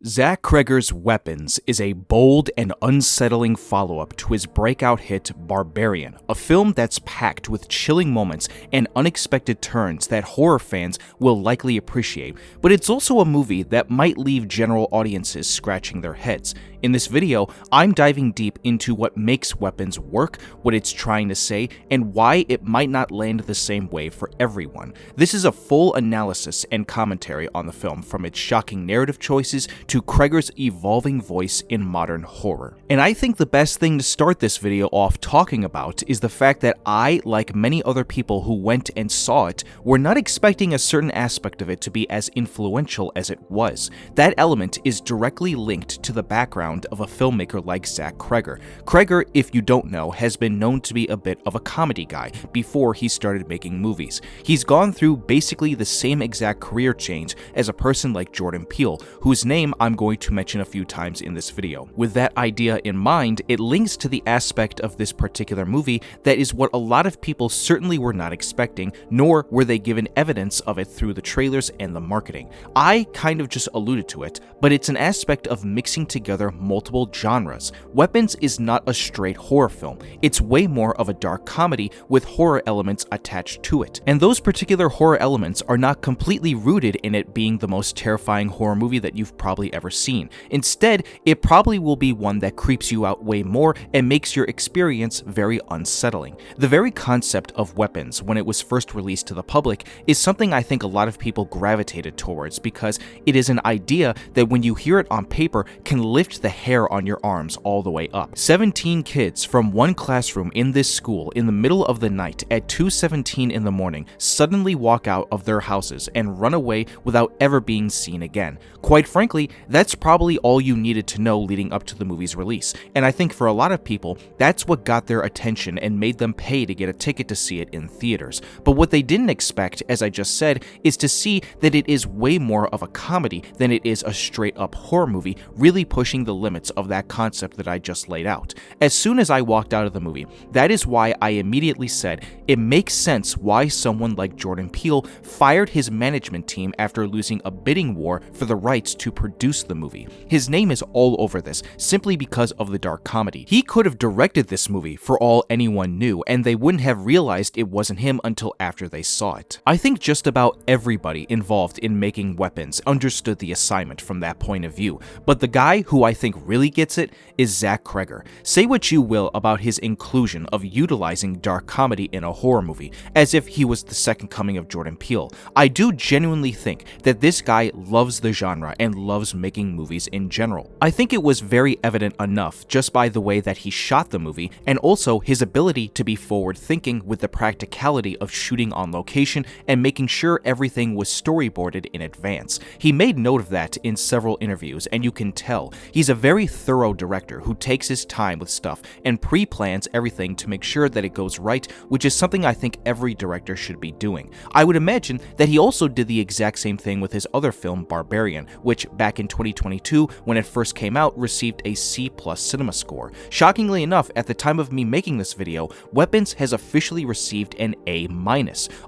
Zach Cregger's Weapons is a bold and unsettling follow-up to his breakout hit Barbarian, a film that's packed with chilling moments and unexpected turns that horror fans will likely appreciate, but it's also a movie that might leave general audiences scratching their heads. In this video, I'm diving deep into what makes Weapons work, what it's trying to say, and why it might not land the same way for everyone. This is a full analysis and commentary on the film, from its shocking narrative choices to Cregger's evolving voice in modern horror. And I think the best thing to start this video off talking about is the fact that I, like many other people who went and saw it, were not expecting a certain aspect of it to be as influential as it was. That element is directly linked to the background of a filmmaker like Zach Cregger. Cregger, if you don't know, has been known to be a bit of a comedy guy before he started making movies. He's gone through basically the same exact career change as a person like Jordan Peele, whose name I'm going to mention a few times in this video. With that idea in mind, it links to the aspect of this particular movie that is what a lot of people certainly were not expecting, nor were they given evidence of it through the trailers and the marketing. I kind of just alluded to it, but it's an aspect of mixing together multiple genres. Weapons is not a straight horror film. It's way more of a dark comedy with horror elements attached to it. And those particular horror elements are not completely rooted in it being the most terrifying horror movie that you've probably ever seen. Instead, it probably will be one that creeps you out way more and makes your experience very unsettling. The very concept of Weapons, when it was first released to the public, is something I think a lot of people gravitated towards because it is an idea that when you hear it on paper can lift the hair on your arms all the way up. 17 kids from one classroom in this school in the middle of the night at 2:17 in the morning suddenly walk out of their houses and run away without ever being seen again. Quite frankly, that's probably all you needed to know leading up to the movie's release, and I think for a lot of people, that's what got their attention and made them pay to get a ticket to see it in theaters. But what they didn't expect, as I just said, is to see that it is way more of a comedy than it is a straight-up horror movie, really pushing the limits of that concept that I just laid out. As soon as I walked out of the movie, that is why I immediately said it makes sense why someone like Jordan Peele fired his management team after losing a bidding war for the rights to produce the movie. His name is all over this, simply because of the dark comedy. He could have directed this movie for all anyone knew, and they wouldn't have realized it wasn't him until after they saw it. I think just about everybody involved in making Weapons understood the assignment from that point of view, but the guy who I think really gets it is Zach Cregger. Say what you will about his inclusion of utilizing dark comedy in a horror movie, as if he was the second coming of Jordan Peele. I do genuinely think that this guy loves the genre and loves making movies in general. I think it was very evident enough just by the way that he shot the movie, and also his ability to be forward-thinking with the practicality of shooting on location and making sure everything was storyboarded in advance. He made note of that in several interviews, and you can tell he's a very thorough director who takes his time with stuff and pre-plans everything to make sure that it goes right, which is something I think every director should be doing. I would imagine that he also did the exact same thing with his other film, Barbarian, which back in 2022, when it first came out, received a C+ cinema score. Shockingly enough, at the time of me making this video, Weapons has officially received an A-,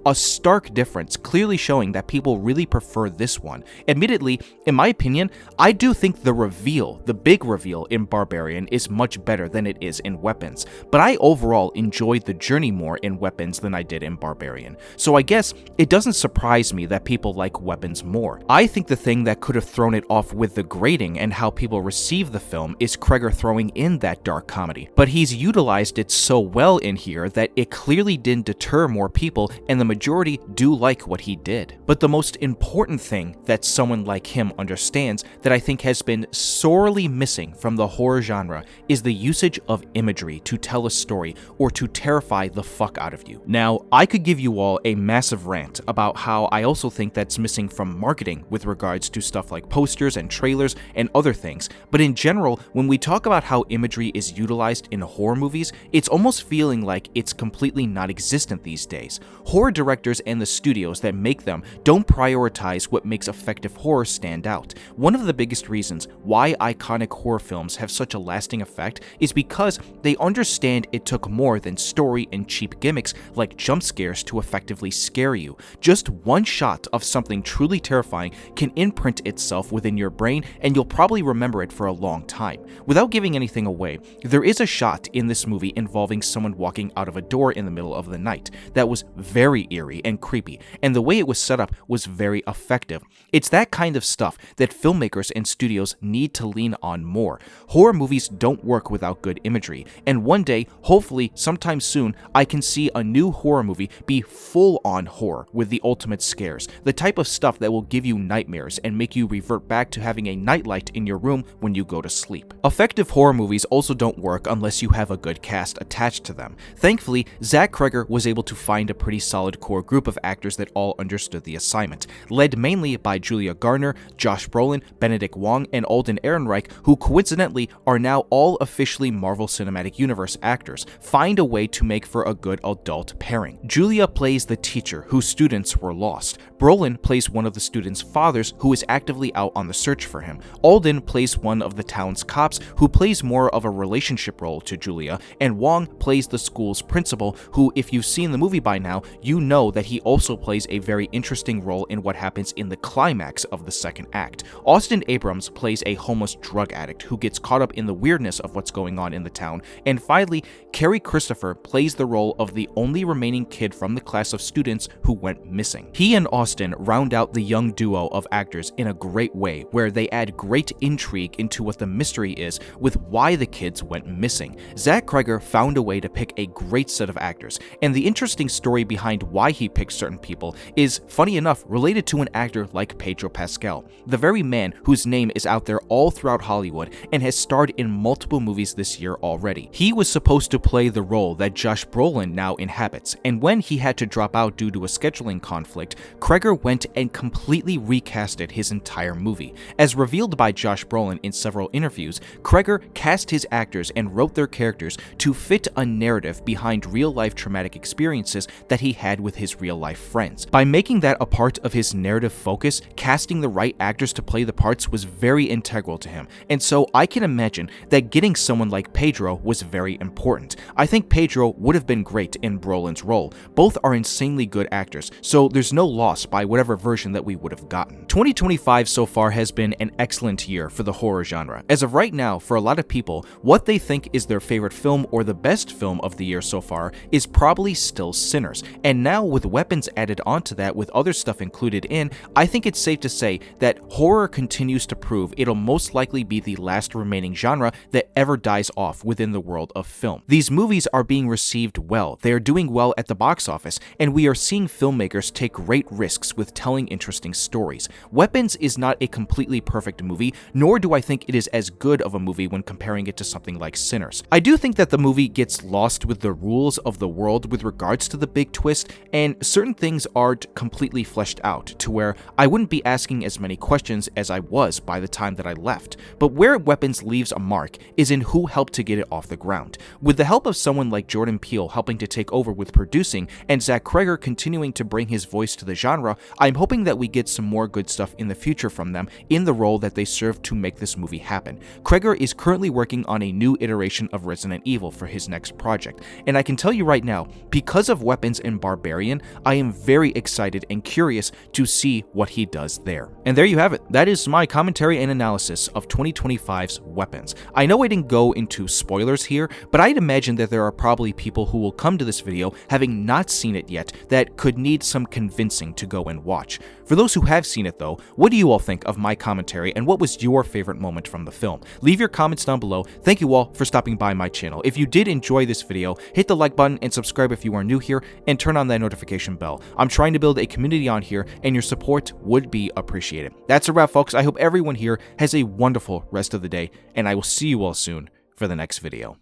a stark difference, clearly showing that people really prefer this one. Admittedly, in my opinion, I do think the big reveal in Barbarian is much better than it is in Weapons, but I overall enjoyed the journey more in Weapons than I did in Barbarian, so I guess it doesn't surprise me that people like Weapons more. I think the thing that could have thrown it off with the grading and how people receive the film is Cregger throwing in that dark comedy, but he's utilized it so well in here that it clearly didn't deter more people, and the majority do like what he did. But the most important thing that someone like him understands that I think has been sorely missing from the horror genre is the usage of imagery to tell a story or to terrify the fuck out of you. Now, I could give you all a massive rant about how I also think that's missing from marketing with regards to stuff like posters and trailers and other things, but in general, when we talk about how imagery is utilized in horror movies, it's almost feeling like it's completely non-existent these days. Horror directors and the studios that make them don't prioritize what makes effective horror stand out. One of the biggest reasons why iconic horror films have such a lasting effect is because they understand it took more than story and cheap gimmicks like jump scares to effectively scare you. Just one shot of something truly terrifying can imprint itself within your your brain, and you'll probably remember it for a long time. Without giving anything away, there is a shot in this movie involving someone walking out of a door in the middle of the night that was very eerie and creepy, and the way it was set up was very effective. It's that kind of stuff that filmmakers and studios need to lean on more. Horror movies don't work without good imagery, and one day, hopefully sometime soon, I can see a new horror movie be full-on horror with the ultimate scares, the type of stuff that will give you nightmares and make you revert back to having a nightlight in your room when you go to sleep. Effective horror movies also don't work unless you have a good cast attached to them. Thankfully, Zach Cregger was able to find a pretty solid core group of actors that all understood the assignment, led mainly by Julia Garner, Josh Brolin, Benedict Wong, and Alden Ehrenreich, who coincidentally are now all officially Marvel Cinematic Universe actors. Find a way to make for a good adult pairing. Julia plays the teacher whose students were lost. Brolin plays one of the students' fathers who is actively out on the search for him. Alden plays one of the town's cops who plays more of a relationship role to Julia, and Wong plays the school's principal who, if you've seen the movie by now, you know that he also plays a very interesting role in what happens in the climax of the second act. Austin Abrams plays a homeless drug addict who gets caught up in the weirdness of what's going on in the town, and finally, Cary Christopher plays the role of the only remaining kid from the class of students who went missing. He and Austin round out the young duo of actors in a great way, where they add great intrigue into what the mystery is with why the kids went missing. Zach Cregger found a way to pick a great set of actors, and the interesting story behind why he picked certain people is, funny enough, related to an actor like Pedro Pascal, the very man whose name is out there all throughout Hollywood and has starred in multiple movies this year already. He was supposed to play the role that Josh Brolin now inhabits, and when he had to drop out due to a scheduling conflict, Cregger went and completely recasted his entire movie. As revealed by Josh Brolin in several interviews, Cregger cast his actors and wrote their characters to fit a narrative behind real-life traumatic experiences that he had with his real-life friends. By making that a part of his narrative focus, casting the right actors to play the parts was very integral to him, and so I can imagine that getting someone like Pedro was very important. I think Pedro would have been great in Brolin's role. Both are insanely good actors, so there's no loss by whatever version that we would have gotten. 2025 so far has been an excellent year for the horror genre. As of right now, for a lot of people, what they think is their favorite film or the best film of the year so far is probably still Sinners. And now with weapons added onto that with other stuff included in, I think it's safe to say that horror continues to prove it'll most likely be the last remaining genre that ever dies off within the world of film. These movies are being received well, they are doing well at the box office, and we are seeing filmmakers take great risks with telling interesting stories. Weapons is not a completely perfect movie, nor do I think it is as good of a movie when comparing it to something like Sinners. I do think that the movie gets lost with the rules of the world with regards to the big twist, and certain things aren't completely fleshed out to where I wouldn't be asking as many questions as I was by the time that I left. But where Weapons leaves a mark is in who helped to get it off the ground. With the help of someone like Jordan Peele helping to take over with producing, and Zach Cregger continuing to bring his voice to the genre, I'm hoping that we get some more good stuff in the future from them in the role that they serve to make this movie happen. Cregger is currently working on a new iteration of Resident Evil for his next project, and I can tell you right now, because of Weapons and Barbarian, I am very excited and curious to see what he does there. And there you have it. That is my commentary and analysis of 2025's Weapons. I know I didn't go into spoilers here, but I'd imagine that there are probably people who will come to this video having not seen it yet that could need some convincing to go and watch. For those who have seen it though, what do you all think of my commentary and what was your favorite moment from the film? Leave your comments down below. Thank you all for stopping by my channel. If you did enjoy this video, hit the like button and subscribe if you are new here, and turn on that notification bell. I'm trying to build a community on here, and your support would be appreciated. That's a wrap, folks. I hope everyone here has a wonderful rest of the day, and I will see you all soon for the next video.